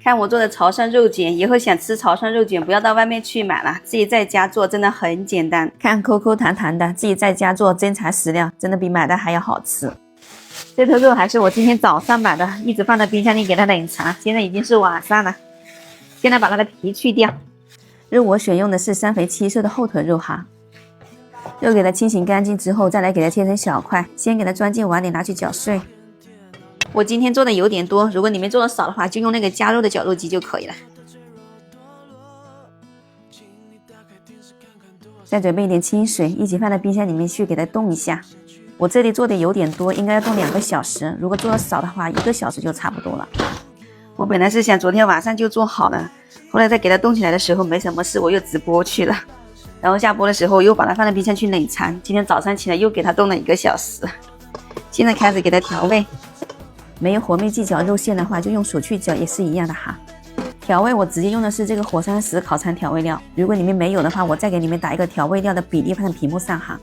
看我做的潮汕肉卷，以后想吃潮汕肉卷，不要到外面去买了，自己在家做真的很简单。看 QQ 弹弹的，自己在家做真材实料，真的比买的还要好吃。这头肉还是我今天早上买的，一直放在冰箱里给它冷藏，现在已经是晚上了。现在把它的皮去掉。肉我选用的是3肥7瘦的后腿肉哈。肉给它清洗干净之后，再来给它切成小块，先给它装进碗里拿去搅碎。我今天做的有点多，如果你们做的少的话，就用那个加肉的绞肉机就可以了。再准备一点清水，一起放到冰箱里面去给它冻一下。我这里做的有点多，应该要冻2个小时，如果做的少的话，1个小时就差不多了。我本来是想昨天晚上就做好了，后来在给它冻起来的时候没什么事，我又直播去了，然后下播的时候又把它放在冰箱去冷藏，今天早上起来又给它冻了1个小时。现在开始给它调味。没有火面去搅肉馅的话，就用手去搅也是一样的哈。调味我直接用的是这个火山石烤肠调味料，如果你们没有的话，我再给你们打一个调味料的比例放在屏幕上哈。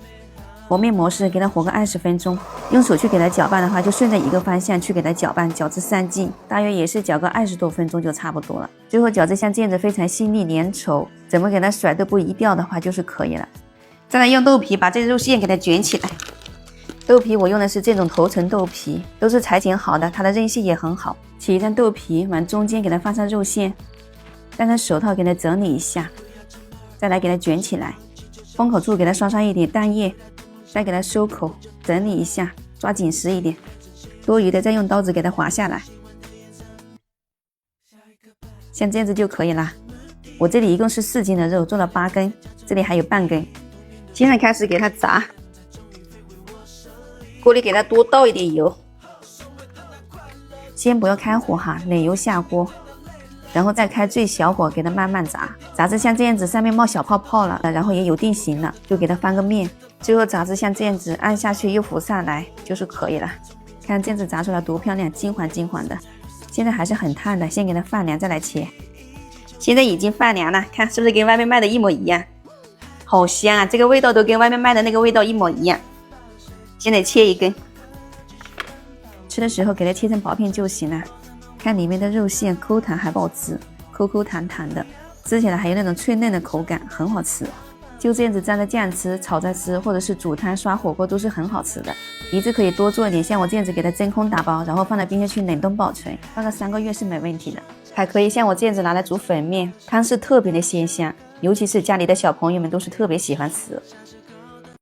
和面模式给它和个20分钟，用手去给它搅拌的话，就顺着一个方向去给它搅拌，搅至3净，大约也是搅个20多分钟就差不多了。最后搅至像这样子非常细腻粘稠，怎么给它甩都不移掉的话就是可以了。再来用豆皮把这个肉馅给它卷起来。豆皮我用的是这种头层豆皮，都是裁剪好的，它的韧性也很好。起一张豆皮往中间给它放上肉馅，戴上手套给它整理一下，再来给它卷起来，封口处给它刷上一点蛋液，再给它收口，整理一下，抓紧实一点，多余的再用刀子给它划下来，像这样子就可以了。我这里一共是4斤的肉，做了8根，这里还有半根。现在开始给它炸，锅里给它多倒一点油，先不要开火哈，冷油下锅，然后再开最小火给它慢慢炸，炸至像这样子上面冒小泡泡了，然后也有定型了，就给它翻个面，最后炸至像这样子按下去又浮上来就是可以了。看这样子炸出来多漂亮，金黄金黄的。现在还是很烫的，先给它放凉再来切。现在已经放凉了，看是不是跟外面卖的一模一样，好香啊，这个味道都跟外面卖的那个味道一模一样。现在切一根，吃的时候给它切成薄片就行了。看里面的肉馅抠弹还不好吃，抠抠弹弹的，吃起来还有那种脆嫩的口感，很好吃。就这样子蘸着酱吃，炒着吃，或者是煮汤刷火锅都是很好吃的。鼻子可以多做一点，像我这样子给它真空打包，然后放在冰箱去冷冻保存，放个3个月是没问题的。还可以像我这样子拿来煮粉面，汤是特别的鲜香，尤其是家里的小朋友们都是特别喜欢吃。